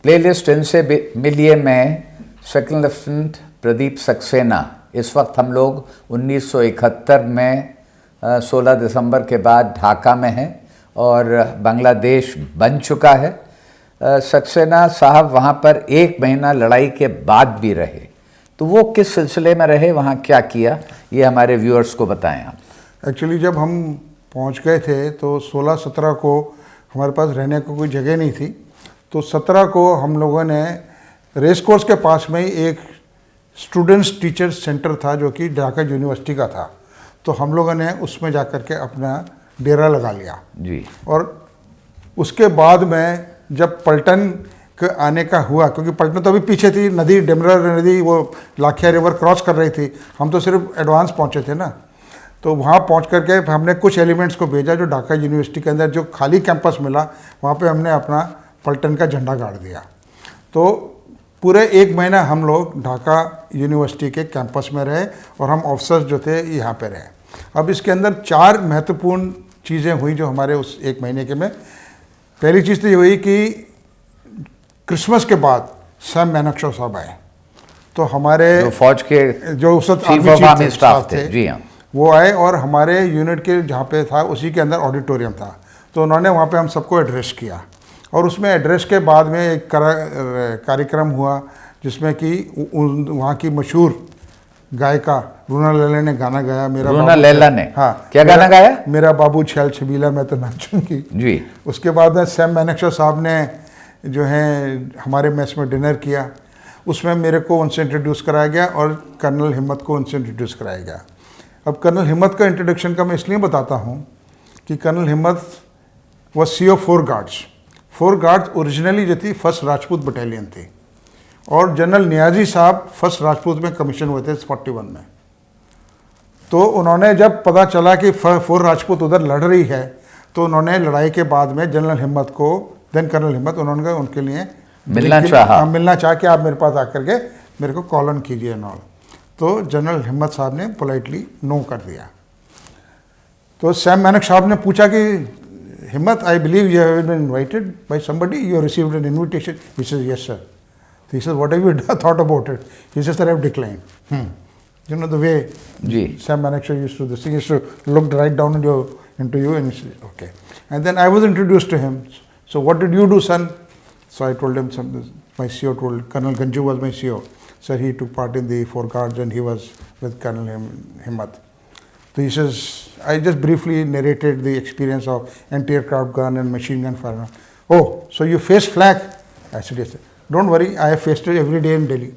Playlist इनसे मिलिए में सेकंड लेफ्टिनेंट प्रदीप सक्सेना। इस वक्त हम लोग 1971 में 16 दिसंबर के बाद ढाका में हैं और बांग्लादेश बन चुका है। सक्सेना साहब वहाँ पर 1 महीना लड़ाई के बाद भी रहे, तो वो किस सिलसिले में रहे, वहाँ क्या किया, ये हमारे व्यूअर्स को बताएं आप। एक्चुअली जब हम पहुँच गए थे तो 16-17 को हमारे पास रहने को कोई जगह नहीं थी, तो 17 को हम लोगों ने रेस कोर्स के पास में ही एक स्टूडेंट्स टीचर्स सेंटर था जो कि ढाका यूनिवर्सिटी का था, तो हम लोगों ने उसमें जा कर के अपना डेरा लगा लिया जी। और उसके बाद में जब पलटन के आने का हुआ, क्योंकि पलटन तो अभी पीछे थी, नदी डेमरा नदी वो लाखिया रिवर क्रॉस कर रही थी, हम तो सिर्फ एडवांस पहुंचे थे ना, तो वहाँ पहुंच करके हमने कुछ एलिमेंट्स को भेजा जो ढाका यूनिवर्सिटी के अंदर जो खाली कैंपस मिला वहाँ पे हमने अपना पलटन का झंडा गाड़ दिया। तो पूरे 1 महीना हम लोग ढाका यूनिवर्सिटी के कैंपस में रहे और हम ऑफिसर्स जो थे यहाँ पे रहे। अब इसके अंदर 4 महत्वपूर्ण चीज़ें हुई जो हमारे उस 1 महीने के में। पहली चीज़ तो ये हुई कि क्रिसमस के बाद सैम मैनेक्शॉ साहब आए, तो हमारे जो फौज के जो उस वक्त आर्मी स्टाफ थे, जी हाँ, वो आए और हमारे यूनिट के जहाँ पे था उसी के अंदर ऑडिटोरियम था, तो उन्होंने वहाँ पे हम सबको एड्रेस किया और उसमें एड्रेस के बाद में एक कार्यक्रम हुआ जिसमें कि वहाँ की मशहूर गायिका रूना लैला ने गाना गाया। रूना लैला ने, हाँ, क्या गाना गाया? मेरा बाबू छैल छबीला मैं तो नाचूंगी जी। उसके बाद में सैम मैनेक्शॉ साहब ने जो है हमारे मेस में डिनर किया, उसमें मेरे को उनसे इंट्रोड्यूस कराया गया और कर्नल हिम्मत को उनसे इंट्रोड्यूस कराया गया। अब कर्नल हिम्मत का इंट्रोडक्शन का मैं इसलिए बताता हूँ कि कर्नल हिम्मत वह CO 4 गार्ड्स। 4 गार्ड्स ओरिजिनली जो थी 1st राजपूत बटालियन थी और जनरल नियाजी साहब 1st राजपूत में कमीशन हुए थे 41 में। तो उन्होंने जब पता चला कि 4 राजपूत उधर लड़ रही है तो उन्होंने लड़ाई के बाद में जनरल हिम्मत को, देन कर्नल हिम्मत, उन्होंने उनके लिए मिलना चाहा कि आप मेरे पास आकर के मेरे को कॉल ऑन कीजिए नॉल। तो जनरल हिम्मत साहब ने पोलाइटली नो कर दिया। तो सैम मैनेक्शॉ साहब ने पूछा कि हिम्मत, I believe you have been invited by somebody, you received an invitation? He says yes sir. He says, what have you thought about it? He says, sir, I have declined. You know the way Sam Manekshaw used to this. He used to look right down into you and he said, okay. And then I was introduced to him. So what did you do, son? So I told him, my CO told, Colonel Ganju was my CO. Sir, he took part in the 4 guards and he was with Colonel Himmat. So he says, I just briefly narrated the experience of anti-aircraft gun and machine gun fire. Oh, so you faced flak? I said, yes, sir. Don't worry, I have faced it every day in Delhi.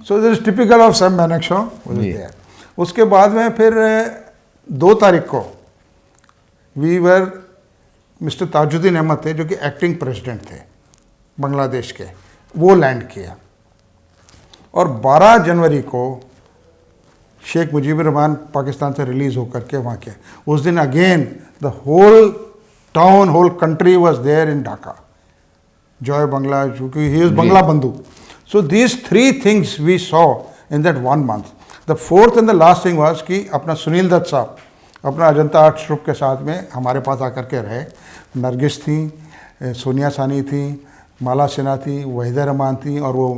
So this is typical of Sam Manekshaw was there. उसके बाद में फिर 2 तारीख को we were mister Tajuddin Ahmed थे जो कि acting president थे बांग्लादेश के, वो लैंड किया और 12 जनवरी को शेख मुजीबुर रहमान पाकिस्तान से रिलीज होकर के वहाँ किया। उस दिन again the whole town, whole country was there in Dhaka, Joy Bangla, he is Bangla Bandhu. So these 3 things we saw in that 1 month. The 4th and the last thing was कि अपना सुनील दत्त साहब अपना अजंता आर्ट ग्रुप के साथ में हमारे पास आकर के रहे। नरगिस थी, सोनिया सानी थी, माला सिन्हा थी, वहीदा रहमान थी और वो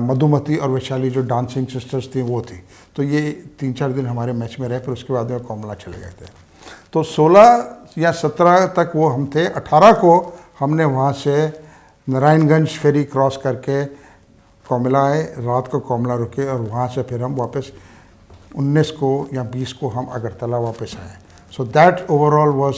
मधुमती और वैशाली जो डांसिंग सिस्टर्स थी वो थी। तो ये 3-4 दिन हमारे मैच में रहे, फिर उसके बाद में कोमला चले गए थे। तो 16 या 17 तक वो हम थे। 18 को हमने वहाँ से नारायणगंज फेरी क्रॉस करके कोमला आए, रात को कोमला रुके और वहाँ से फिर हम वापस 19 को या 20 को हम अगरतला वापस आए। So that overall was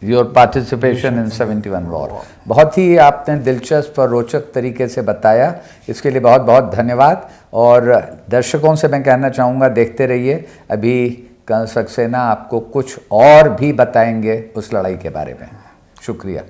your participation in 71 war. बहुत ही आपने दिलचस्प और रोचक तरीके से बताया, इसके लिए बहुत बहुत धन्यवाद। और दर्शकों से मैं कहना चाहूँगा, देखते रहिए, अभी कर्नल सक्सेना आपको कुछ और भी बताएंगे उस लड़ाई के बारे में। शुक्रिया।